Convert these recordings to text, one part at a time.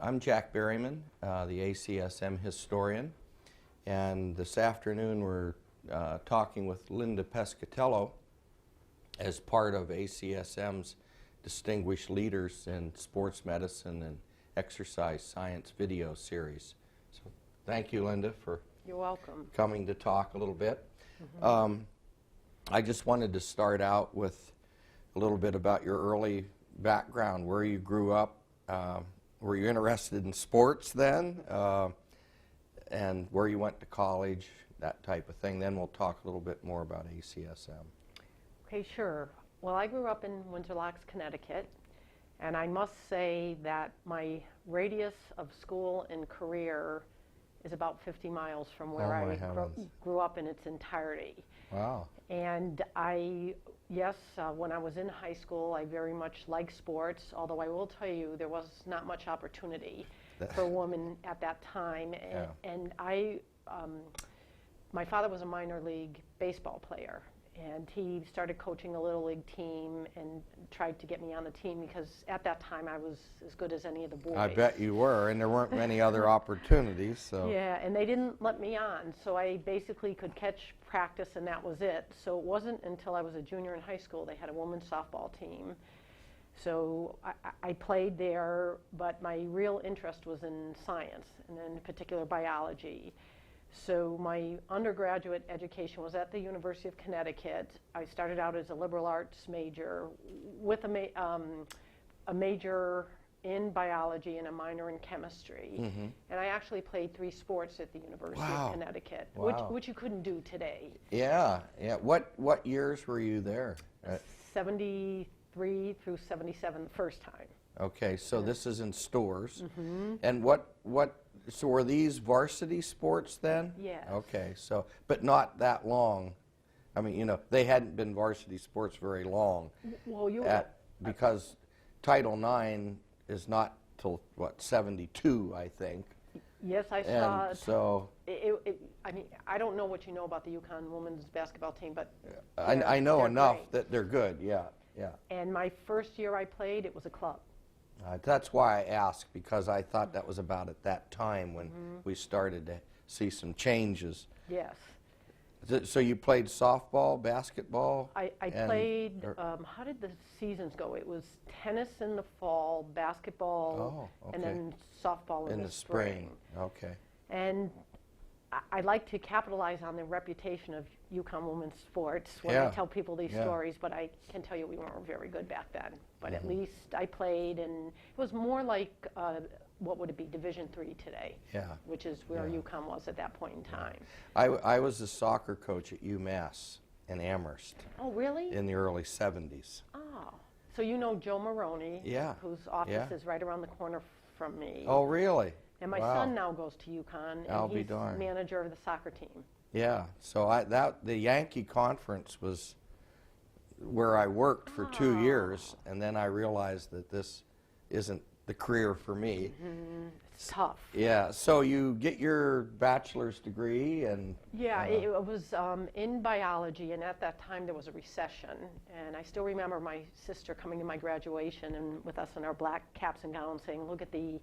I'm Jack Berryman, the ACSM historian, and this afternoon we're talking with Linda Pescatello as part of ACSM's Distinguished Leaders in Sports Medicine and Exercise Science video series. So thank you, Linda, for You're welcome. coming to talk a little bit. I just wanted to start out with a little bit about your early background, where you grew up. Were you interested in sports then? And where you went to college, that type of thing. Then we'll talk a little bit more about ACSM. Okay, sure. Well, I grew up in Windsor Locks, Connecticut, and I must say that my radius of school and career is about 50 miles from where I grew up in its entirety. Wow. And when I was in high school, I very much liked sports, although I will tell you there was not much opportunity for a woman at that time. And my father was a minor league baseball player, and he started coaching a little league team and tried to get me on the team because at that time I was as good as any of the boys. I bet you were, and there weren't many other opportunities. So. Yeah, and they didn't let me on, so I basically could catch practice and that was it. So it wasn't until I was a junior in high school they had a women's softball team. So I played there, but my real interest was in science, and in particular biology. So my undergraduate education was at the University of Connecticut. I started out as a liberal arts major with a major in biology and a minor in chemistry. And I actually played 3 sports at the University of Connecticut, which you couldn't do today. Yeah. What years were you there? 73 through 77 the first time. Okay, so this is in stores. And so were these varsity sports then? Yes. Okay, so, but not that long. I mean, you know, they hadn't been varsity sports very long. Well, because Title IX is not till, what, 72, I think. Yes, I saw and it. So, I mean, I don't know what you know about the UConn women's basketball team, but I know enough great. that they're good, yeah. And my first year I played, it was a club. That's why I asked, because I thought that was about at that time when we started to see some changes. Yes. So you played softball, basketball? I played, how did the seasons go? It was tennis in the fall, basketball, and then softball in the spring. Okay. And I like to capitalize on the reputation of UConn women's sports when I tell people these stories, but I can tell you we weren't very good back then. But at least I played, and it was more like, what would it be, Division III today, which is where UConn was at that point in time. I was a soccer coach at UMass in Amherst. Oh, really? In the early 70s. Oh, so you know Joe Maroney, whose office is right around the corner from me. Oh, really? And my son now goes to UConn, and he's manager of the soccer team. Yeah, so the Yankee Conference was where I worked for 2 years, and then I realized that this isn't the career for me. It's tough. Yeah, so you get your bachelor's degree and... Yeah, it was in biology, and at that time there was a recession, and I still remember my sister coming to my graduation and with us in our black caps and gowns saying, look at the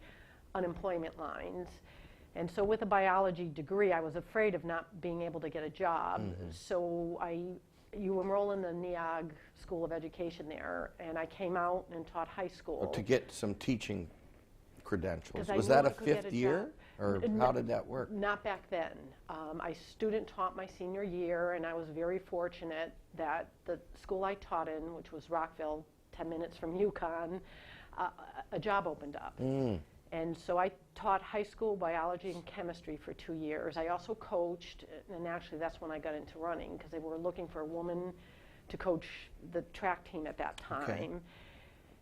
unemployment lines. And so with a biology degree, I was afraid of not being able to get a job. So you enroll in the NEOG School of Education there, and I came out and taught high school. To get some teaching credentials. Was that a 5th year? Or how did that work? Not back then. I student taught my senior year, and I was very fortunate that the school I taught in, which was Rockville, 10 minutes from UConn, a job opened up. And so I taught high school biology and chemistry for 2 years. I also coached, and actually that's when I got into running, because they were looking for a woman to coach the track team at that time.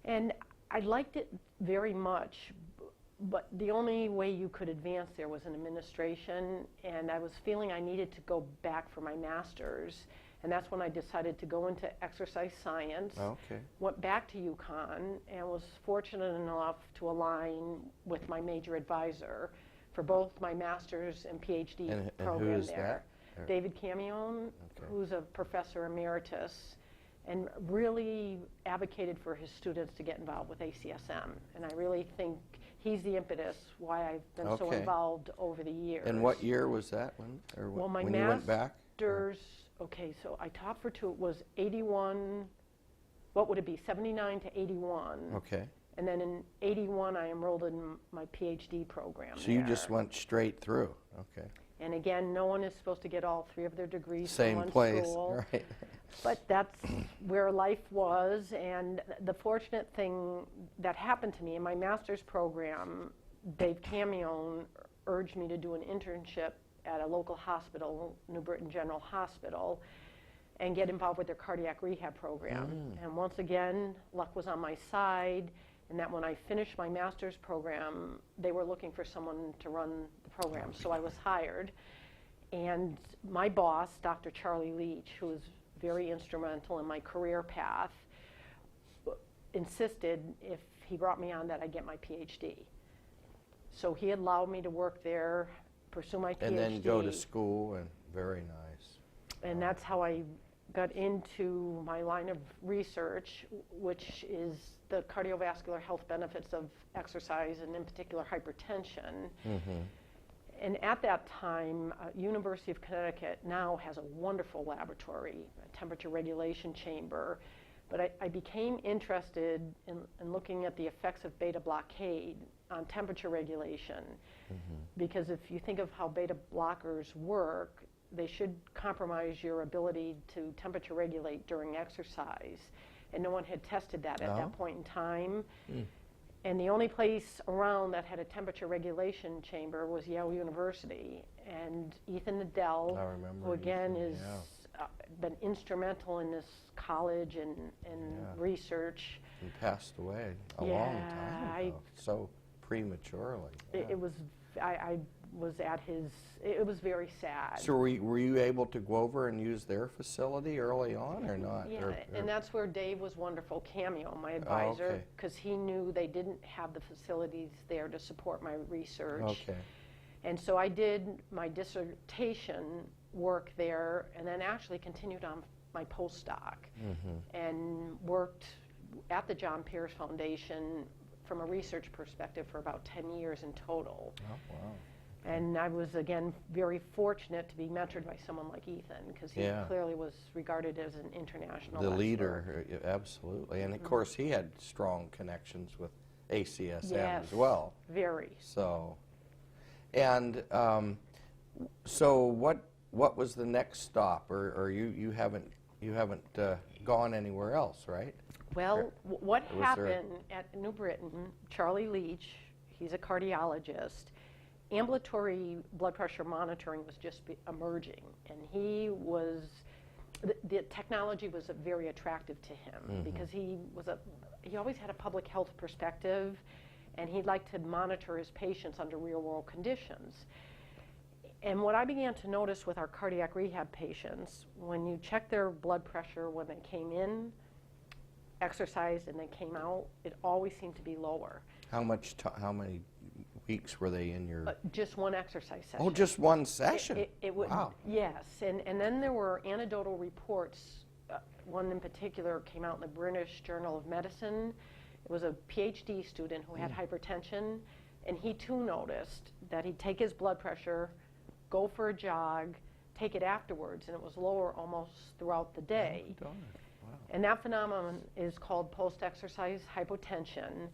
And I liked it very much, but the only way you could advance there was in administration, and I was feeling I needed to go back for my master's. And that's when I decided to go into exercise science, went back to UConn, and was fortunate enough to align with my major advisor for both my master's and Ph.D. program who is there. That? David Camione, who's a professor emeritus, and really advocated for his students to get involved with ACSM. And I really think he's the impetus why I've been so Okay. involved over the years. And what year was that when, Well, my when you went back? master's, okay, so I taught for 2, it was 81, what would it be, 79 to 81. Okay. And then in 81, I enrolled in my Ph.D. program So you just went straight through. Okay. And again, no one is supposed to get all 3 of their degrees Same from one place, school. right? But that's where life was, and the fortunate thing that happened to me in my master's program, Dave Camion urged me to do an internship at a local hospital, New Britain General Hospital, and get involved with their cardiac rehab program. And once again, luck was on my side, and that when I finished my master's program, they were looking for someone to run the program, so I was hired. And my boss, Dr. Charlie Leach, who was very instrumental in my career path, insisted if he brought me on that I get my Ph.D. So he allowed me to work there, pursue my Ph.D. And then go to school, and very nice. And that's how I got into my line of research, which is the cardiovascular health benefits of exercise, and in particular hypertension. And at that time, University of Connecticut now has a wonderful laboratory, a temperature regulation chamber. But I became interested in looking at the effects of beta blockade on temperature regulation. Because if you think of how beta blockers work, they should compromise your ability to temperature regulate during exercise. And no one had tested that at that point in time. And the only place around that had a temperature regulation chamber was Yale University. And Ethan Nadell, who again is been instrumental in this college and research. He passed away a long time ago, so prematurely. It was, I was at his, it was very sad. So were you able to go over and use their facility early on or not? Yeah, and that's where Dave was wonderful, Cameo, my advisor, because he knew they didn't have the facilities there to support my research. Okay. And so I did my dissertation work there, and then actually continued on my postdoc, and worked at the John Pierce Foundation from a research perspective for about 10 years in total. Oh, wow. And I was, again, very fortunate to be mentored by someone like Ethan, because he clearly was regarded as an international The expert. leader, absolutely. And of course, he had strong connections with ACSM as well. Very. So, and so what was the next stop? Or you haven't gone anywhere else, right? Well, what happened at New Britain, Charlie Leach, he's a cardiologist, ambulatory blood pressure monitoring was just emerging, and he was, the technology was very attractive to him because he always had a public health perspective, and he'd like to monitor his patients under real world conditions. And what I began to notice with our cardiac rehab patients, when you check their blood pressure when they came in, exercised, and they came out, it always seemed to be lower. How many weeks were they in your? Just one exercise session. Oh, just one session? Wow. Yes, and then there were anecdotal reports. One in particular came out in the British Journal of Medicine. It was a Ph.D. student who had hypertension, and he too noticed that he'd take his blood pressure, go for a jog, take it afterwards, and it was lower almost throughout the day. Oh, darn. Wow. And that phenomenon is called post-exercise hypotension,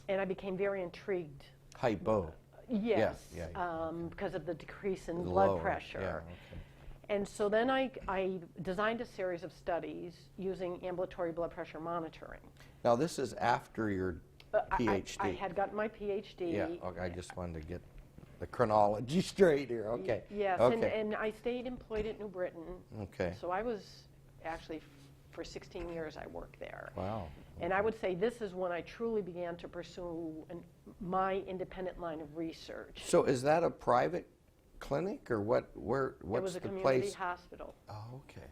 and I became very intrigued. Hypo. Yes, Yeah. because of the decrease in blood pressure. Yeah, okay. And so then I designed a series of studies using ambulatory blood pressure monitoring. Now this is after your PhD. I had gotten my PhD. Yeah, okay, I just wanted to get the chronology straight here. Okay. Yes, okay. and I stayed employed at New Britain. Okay. So I was actually, for 16 years I worked there. Wow. And I would say this is when I truly began to pursue my independent line of research. So is that a private clinic or what's the place? It was a community hospital. Oh, okay.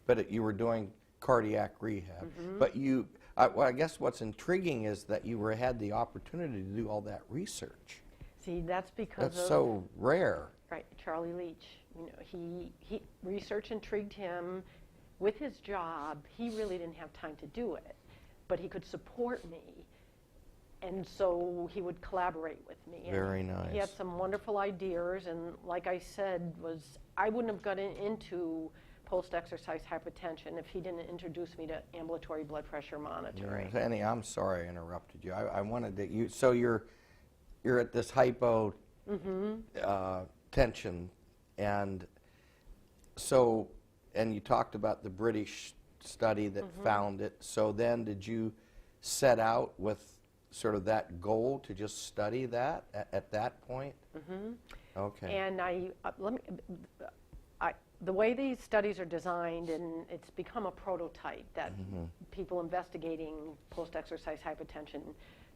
But you were doing cardiac rehab. But you, well, I guess what's intriguing is that you had the opportunity to do all that research. See, that's because That's so rare. Right, Charlie Leach. You know, he research intrigued him. With his job, he really didn't have time to do it, but he could support me. And so he would collaborate with me. Very And nice. he had some wonderful ideas, and like I said, I wouldn't have gotten into post-exercise hypertension if he didn't introduce me to ambulatory blood pressure monitoring. Yeah, Annie, I'm sorry I interrupted you. I wanted to, so you're at this hypo tension, and so, and you talked about the British study that found it. So then did you set out with sort of that goal to just study that at that point? Okay. And the way these studies are designed, and it's become a prototype that people investigating post-exercise hypertension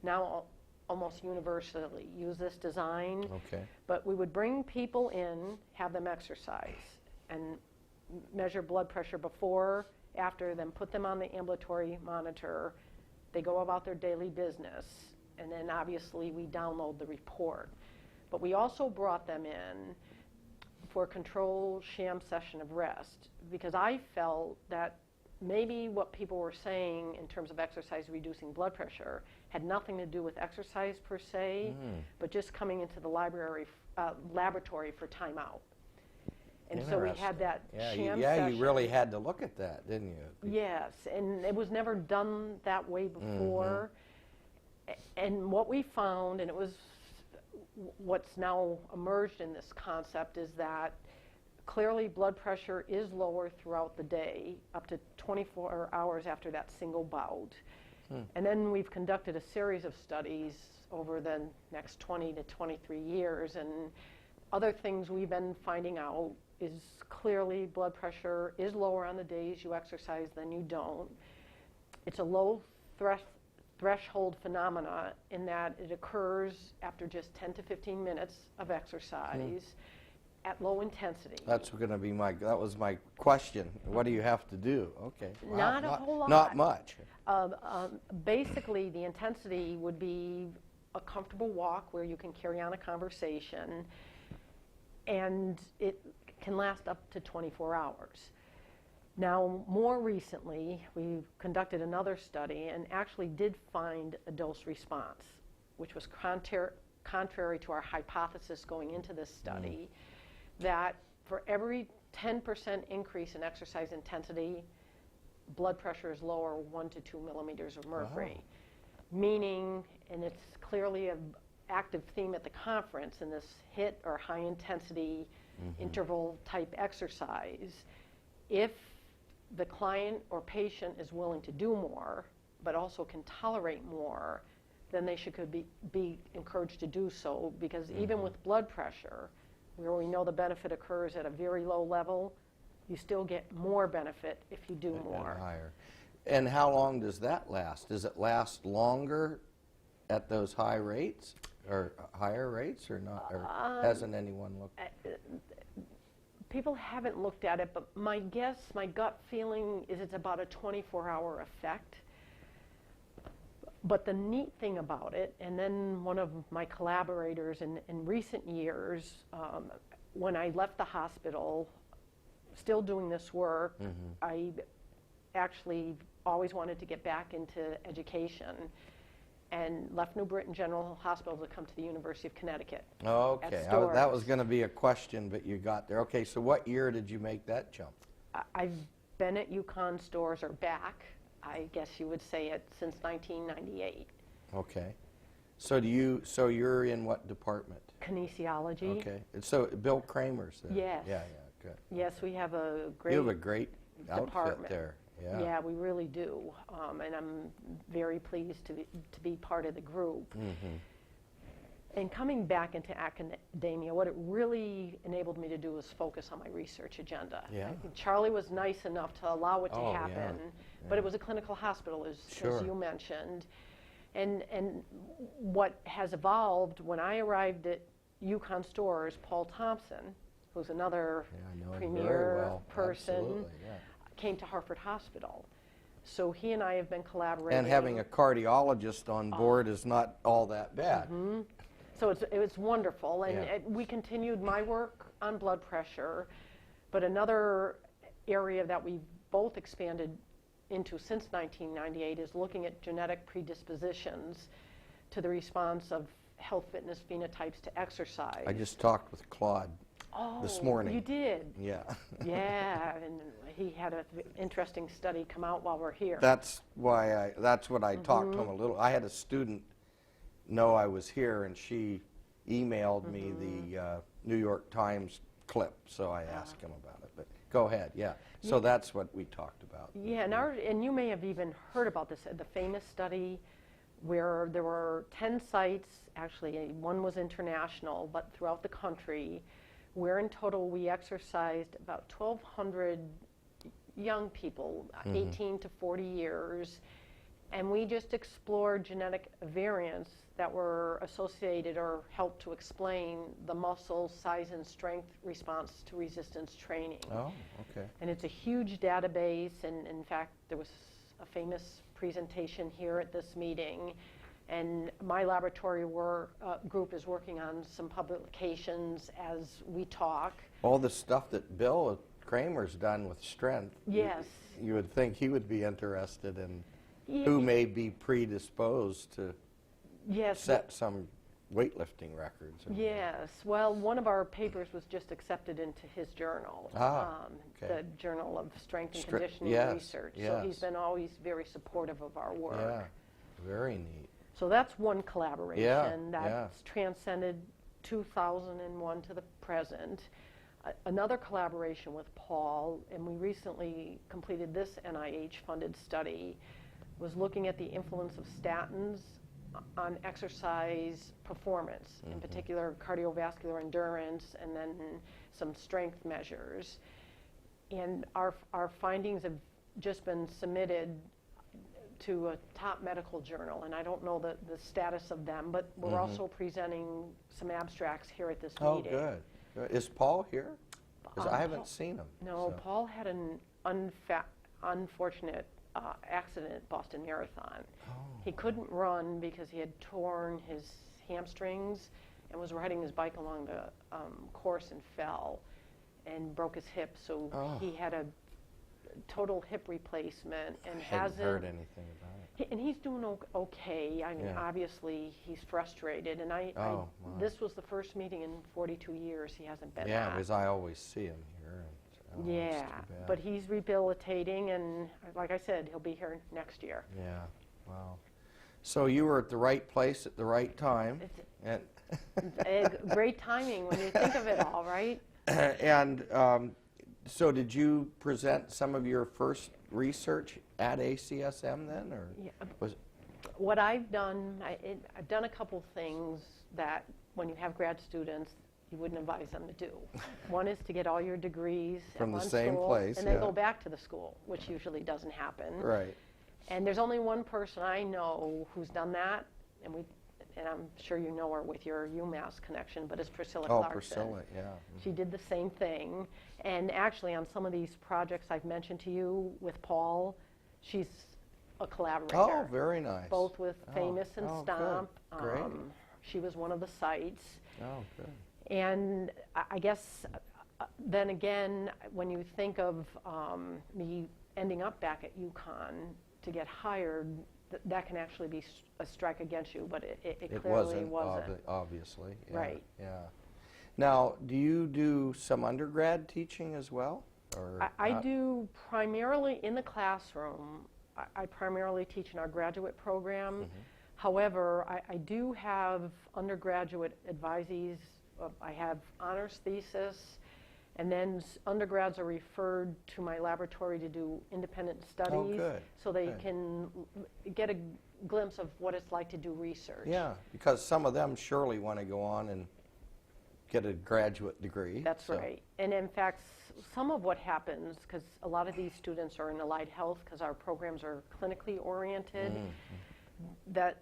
now almost universally use this design. Okay. But we would bring people in, have them exercise, and measure blood pressure before, after, then put them on the ambulatory monitor. They go about their daily business, and then obviously we download the report. But we also brought them in for a controlled sham session of rest, because I felt that maybe what people were saying in terms of exercise reducing blood pressure had nothing to do with exercise per se, but just coming into the laboratory for timeout. And so we had that sham session. You really had to look at that, didn't you? Yes, and it was never done that way before. And what we found, and it was what's now emerged in this concept, is that clearly blood pressure is lower throughout the day, up to 24 hours after that single bout. And then we've conducted a series of studies over the next 20 to 23 years, and other things we've been finding out is clearly blood pressure is lower on the days you exercise than you don't. It's a low threshold phenomena in that it occurs after just 10 to 15 minutes of exercise at low intensity. That's going to be that was my question. What do you have to do? Okay. Wow. Not a whole lot. Not much. Basically, the intensity would be a comfortable walk where you can carry on a conversation, and it can last up to 24 hours. Now, more recently, we conducted another study and actually did find a dose response, which was contrary to our hypothesis going into this study, that for every 10% increase in exercise intensity, blood pressure is lower 1 to 2 millimeters of mercury. Meaning, and it's clearly an active theme at the conference in this HIIT or high intensity interval type exercise, if the client or patient is willing to do more, but also can tolerate more, then they should be encouraged to do so, because even with blood pressure, where we know the benefit occurs at a very low level, you still get more benefit if you do more. And higher. And how long does that last? Does it last longer at those high rates or higher rates or not? Or hasn't anyone looked? People haven't looked at it, but my guess, my gut feeling is it's about a 24-hour effect. But the neat thing about it, and then one of my collaborators in recent years, when I left the hospital, still doing this work, I actually always wanted to get back into education and left New Britain General Hospital to come to the University of Connecticut. Okay, that was going to be a question, but you got there. Okay, so what year did you make that jump? I've been at UConn stores, or back, I guess you would say it, since 1998. Okay. So you're in what department? Kinesiology. Okay. And so Bill Kramer's there. Yes. Yeah, good. Yes, we have a great You have a great outfit department there. Yeah. Yeah, we really do, and I'm very pleased to be part of the group. And coming back into academia, what it really enabled me to do was focus on my research agenda. Yeah. Charlie was nice enough to allow it to happen, yeah. but it was a clinical hospital, as you mentioned. And what has evolved, when I arrived at UConn stores, Paul Thompson, who's another premier person, came to Hartford Hospital. So he and I have been collaborating. And having a cardiologist on board is not all that bad. So it was wonderful, and we continued my work on blood pressure, but another area that we've both expanded into since 1998 is looking at genetic predispositions to the response of health, fitness, phenotypes to exercise. I just talked with Claude this morning. You did? Yeah. Yeah, and he had an interesting study come out while we're here. That's what I talked to him a little. I had a student know I was here, and she emailed me the New York Times clip, so I asked him about it. But go ahead, yeah. So that's what we talked about. Yeah, and you may have even heard about this, the famous study where there were 10 sites, actually one was international, but throughout the country, where in total we exercised about 1,200 young people, 18 to 40 years, and we just explored genetic variants that were associated or helped to explain the muscle size and strength response to resistance training. Oh, okay. And it's a huge database, and in fact, there was a famous presentation here at this meeting, and my laboratory group is working on some publications as we talk. All the stuff that Bill Kramer's done with strength. Yes. You would think he would be interested in who may be predisposed to set some weightlifting records. Yes. Well, one of our papers was just accepted into his journal, the Journal of Strength and Conditioning Research. So he's been always very supportive of our work. Yeah, very neat. So that's one collaboration that's transcended 2001 to the present. Another collaboration with Paul, and we recently completed this NIH-funded study, was looking at the influence of statins on exercise performance, in particular cardiovascular endurance, and then some strength measures. And our findings have just been submitted to a top medical journal, and I don't know the status of them, but we're also presenting some abstracts here at this meeting. Oh, good. Is Paul here? Because I haven't seen him. No, so. Paul had an unfortunate accident at Boston Marathon. Oh. He couldn't run because he had torn his hamstrings and was riding his bike along the course and fell and broke his hip. So he had a total hip replacement and hasn't heard anything about it. And he's doing okay. I mean, obviously he's frustrated, and this was the first meeting in 42 years he hasn't been at. Yeah, because I always see him here. And, but he's rehabilitating, and like I said, he'll be here next year. Yeah, wow. So you were at the right place at the right time. Great timing when you think of it all, right? And so did you present some of your first research at ACSM then, or was it? What I've done, I've done a couple things that when you have grad students, you wouldn't advise them to do. One is to get all your degrees from the one same school, place, and then go back to the school, which usually doesn't happen. Right. And there's only one person I know who's done that, and I'm sure you know her with your UMass connection, but it's Priscilla Clarkson. Oh, Priscilla, yeah. She did the same thing. And actually, on some of these projects I've mentioned to you with Paul, she's a collaborator. Oh, very nice. Both with Famous and Stomp. Good. Great. She was one of the sites. Oh, good. And I guess then again, when you think of me ending up back at UConn to get hired, that can actually be a strike against you, but it clearly wasn't. Obviously. Yeah, right. Yeah. Now, do you do some undergrad teaching as well? Or I do primarily in the classroom. I primarily teach in our graduate program. However, I do have undergraduate advisees. I have honors thesis, and then undergrads are referred to my laboratory to do independent studies, so they can get a glimpse of what it's like to do research. Yeah, because some of them surely want to go on and get a graduate degree. That's right. And in fact, some of what happens, because a lot of these students are in allied health, because our programs are clinically oriented, that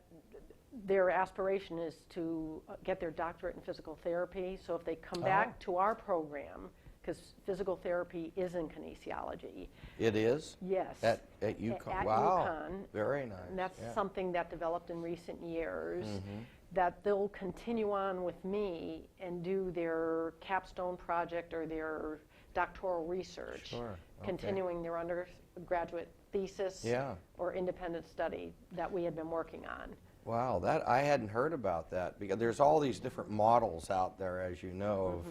their aspiration is to get their doctorate in physical therapy. So if they come back to our program, because physical therapy is in kinesiology. It is? Yes. At UConn? At wow. UConn. Very nice. And that's something that developed in recent years, that they'll continue on with me and do their capstone project or their doctoral research, continuing their undergraduate thesis or independent study that we had been working on. Wow, that I hadn't heard about that, because there's all these different models out there, as you know.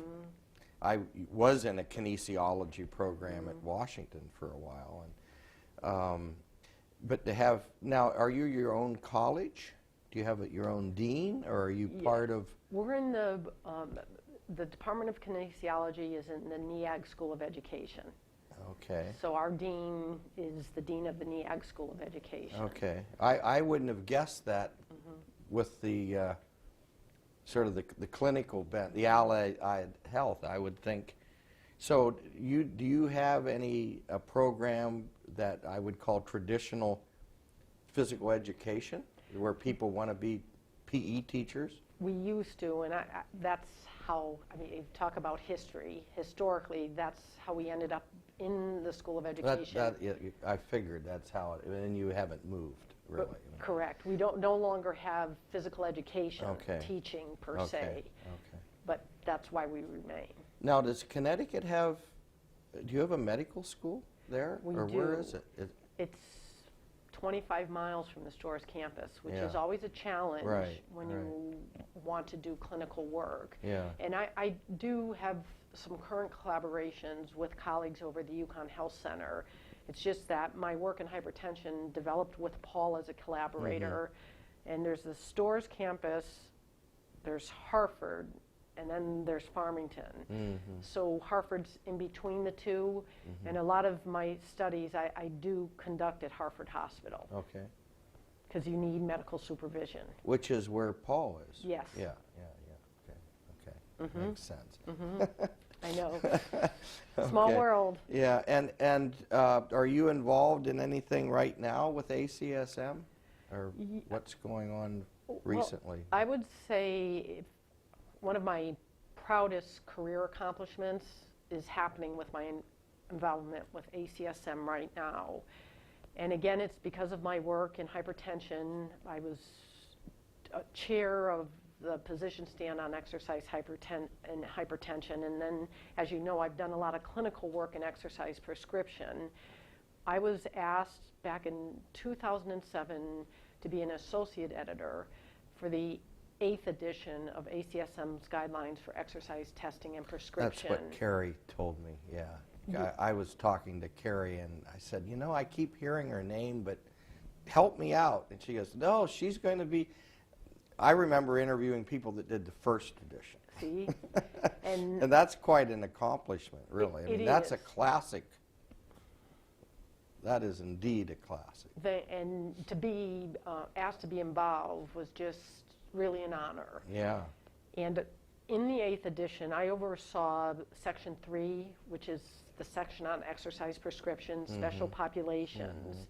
I was in a kinesiology program at Washington for a while, and but to have now, are you your own college? Do you have your own dean, or are you part of? We're in the Department of Kinesiology is in the NEAG School of Education. Okay. So our dean is the dean of the NEAG School of Education. Okay. I wouldn't have guessed that with the sort of the clinical bent, the allied health, I would think. So do you have any program that I would call traditional physical education, where people want to be PE teachers? We used to, and that's how, I mean, you talk about history. Historically, that's how we ended up in the School of Education. I figured that's how it, and you haven't moved, really. Correct. We no longer have physical education teaching per se, Okay. but that's why we remain. Now, does Connecticut have, do you have a medical school there? We or do. Where is it? It's 25 miles from the Storrs campus, which is Yeah. always a challenge when right. you want to do clinical work. Yeah. And I do have some current collaborations with colleagues over at the Yukon Health Center. It's just that my work in hypertension developed with Paul as a collaborator. And there's the Storrs campus, there's Hartford, and then there's Farmington. So Hartford's in between the two, and a lot of my studies I do conduct at Hartford Hospital. Okay. Because you need medical supervision. Which is where Paul is. Yes. Yeah. Okay. Makes sense. I know. Small world. Yeah, and are you involved in anything right now with ACSM, or what's going on recently? Well, I would say one of my proudest career accomplishments is happening with my involvement with ACSM right now. And again, it's because of my work in hypertension. I was chair of the position stand on exercise hypertension, and then, as you know, I've done a lot of clinical work in exercise prescription. I was asked back in 2007 to be an associate editor for the 8th edition of ACSM's guidelines for exercise testing and prescription. That's what Carrie told me, yeah. I was talking to Carrie, and I said, you know, I keep hearing her name, but help me out. And she goes, no, she's going to be... I remember interviewing people that did the 1st edition. See? And that's quite an accomplishment, really. I mean, that's a classic. That is indeed a classic. And to be asked to be involved was just really an honor. Yeah. And in the 8th edition, I oversaw Section 3, which is the section on exercise prescriptions, special populations.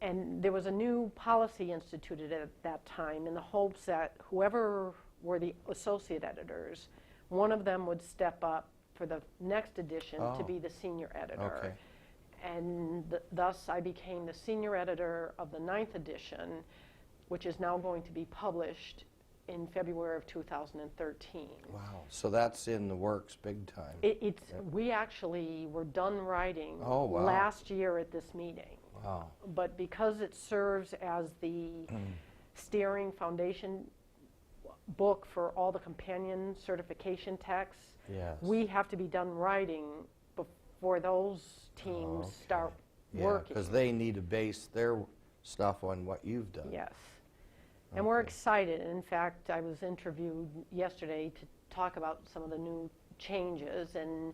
And there was a new policy instituted at that time in the hopes that whoever were the associate editors, one of them would step up for the next edition to be the senior editor. Okay. And thus I became the senior editor of the 9th edition, which is now going to be published in February of 2013. Wow. So that's in the works big time. We actually were done writing last year at this meeting. Wow. But because it serves as the steering foundation book for all the companion certification texts, we have to be done writing before those teams start working. Because they need to base their stuff on what you've done. Yes. And we're excited. In fact, I was interviewed yesterday to talk about some of the new changes. And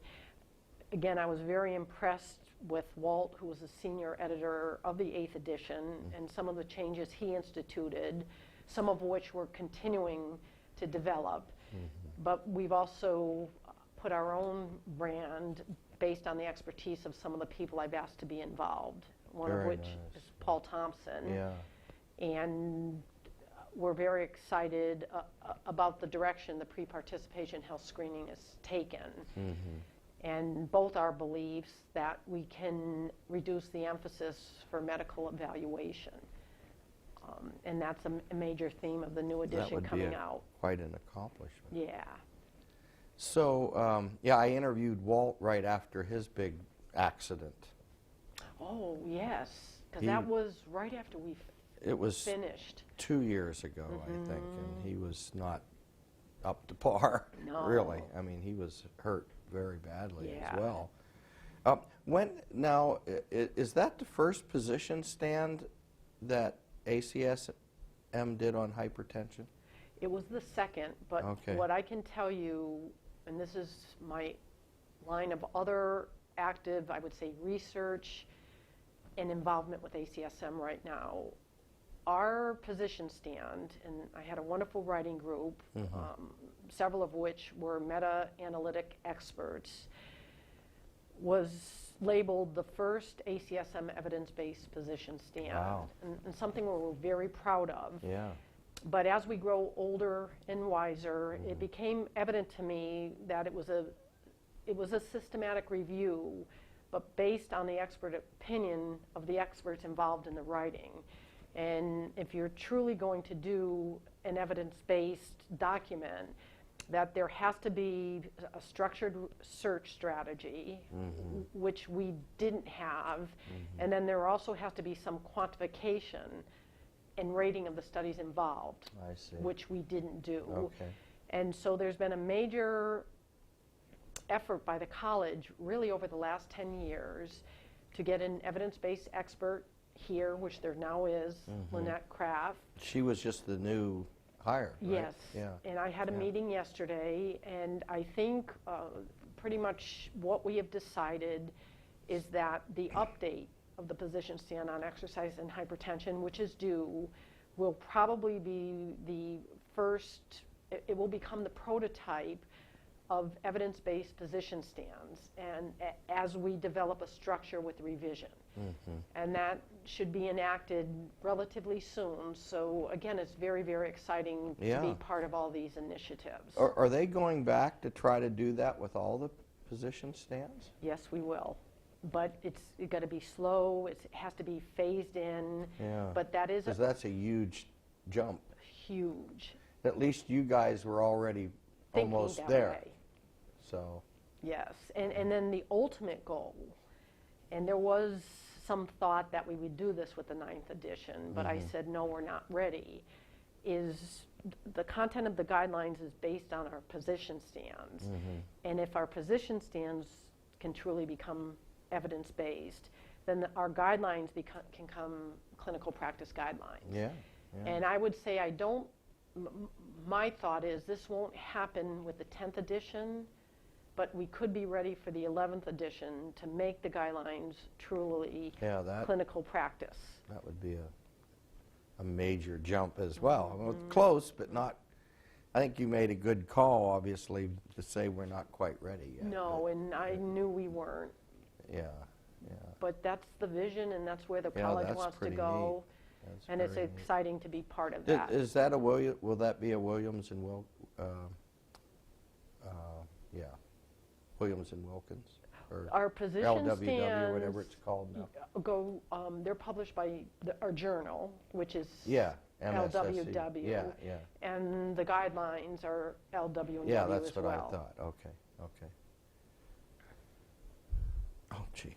again, I was very impressed with Walt, who was the senior editor of the 8th edition, and some of the changes he instituted, some of which we're continuing to develop. But we've also put our own brand based on the expertise of some of the people I've asked to be involved, one of which is Paul Thompson. Yeah. And we're very excited about the direction the pre-participation health screening has taken. And both our beliefs that we can reduce the emphasis for medical evaluation. And that's a major theme of the new edition coming out. Quite an accomplishment. Yeah. So, I interviewed Walt right after his big accident. Oh, yes. Because that was right after we It was finished. 2 years ago, I think, and he was not up to par, No. really. I mean, he was hurt very badly Yeah. as well. Is that the first position stand that ACSM did on hypertension? It was the second, but Okay. what I can tell you, and this is my line of other active, I would say, research and involvement with ACSM right now, our position stand, and I had a wonderful writing group, several of which were meta-analytic experts, was labeled the first ACSM evidence-based position stand, Wow. and something we're very proud of. Yeah. But as we grow older and wiser, it became evident to me that it was a systematic review, but based on the expert opinion of the experts involved in the writing. And if you're truly going to do an evidence-based document, that there has to be a structured search strategy, which we didn't have, and then there also has to be some quantification and rating of the studies involved, I see. which we didn't do. Okay. And so there's been a major effort by the college, really over the last 10 years, to get an evidence-based expert here, which there now is, Lynette Kraft. She was just the new hire, right? Yes. Yeah. And I had a Yeah. meeting yesterday, and I think pretty much what we have decided is that the update of the position stand on exercise and hypertension, which is due, will probably be the first, it will become the prototype of evidence-based position stands, and as we develop a structure with revision. And that should be enacted relatively soon. So again, it's very, very exciting to Yeah. be part of all these initiatives. Are they going back to try to do that with all the position stands? Yes, we will. But it's got to be slow. It has to be phased in. Yeah. But that is Because that's a huge jump. huge. At least you guys were already Thinking almost that there. way. So, Yes, and then the ultimate goal, and there was some thought that we would do this with the 9th edition, but I said, no, we're not ready, is the content of the guidelines is based on our position stands. And if our position stands can truly become evidence-based, then our guidelines can come clinical practice guidelines. yeah. And I would say my thought is this won't happen with the 10th edition, but we could be ready for the 11th edition to make the guidelines truly Yeah, that clinical practice. that would be a major jump as well. Well, close, but not. I think you made a good call, obviously, to say we're not quite ready yet. No, and I knew we weren't, Yeah, yeah. but that's the vision, and that's where the Yeah, college that's wants to pretty go, That's and it's very neat. exciting to be part of that. Is that a will that be a Williams and yeah, Williams and Wilkins? Or Our position LWW, whatever it's called now. they're published by our journal, which is Yeah, MSSC. LWW. Yeah, yeah. And the guidelines are LW and Yeah, W that's as what well. I thought. Okay, okay. Oh, gee.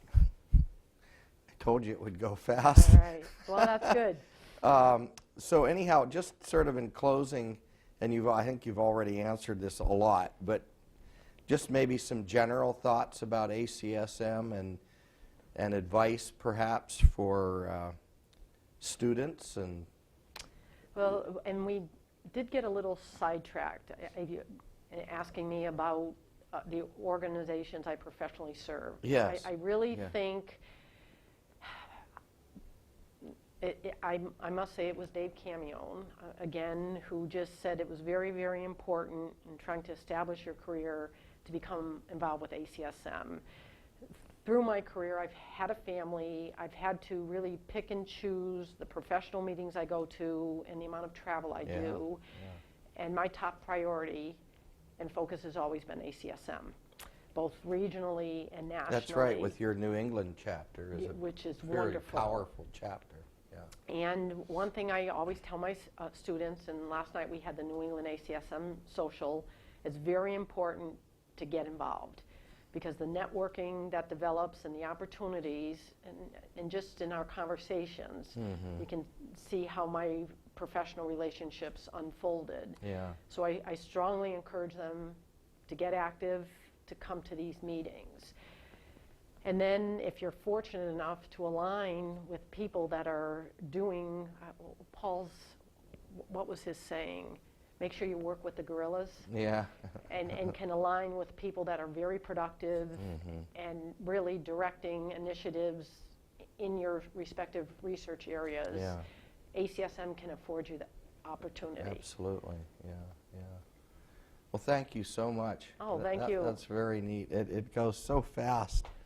I told you it would go fast. All right. Well, that's good. So anyhow, just sort of in closing, and I think you've already answered this a lot, but just maybe some general thoughts about ACSM and advice perhaps for students and. Well, and we did get a little sidetracked asking me about the organizations I professionally serve. Yes. I really Yeah. think, I must say it was Dave Camione, again, who just said it was very, very important in trying to establish your career to become involved with ACSM. Through my career, I've had a family. I've had to really pick and choose the professional meetings I go to and the amount of travel I do. Yeah. And my top priority and focus has always been ACSM, both regionally and nationally. That's right, with your New England chapter, which is very wonderful. powerful chapter. Yeah. And one thing I always tell my students, and last night we had the New England ACSM social, it's very important to get involved. because the networking that develops and the opportunities, and just in our conversations, you can see how my professional relationships unfolded. Yeah. So I strongly encourage them to get active, to come to these meetings. And then if you're fortunate enough to align with people that are doing, Paul's, what was his saying? Make sure you work with the gorillas. Yeah. and can align with people that are very productive and really directing initiatives in your respective research areas. Yeah. ACSM can afford you the opportunity. Absolutely. Yeah. Yeah. Well, thank you so much. Oh, thank you. That's very neat. It goes so fast.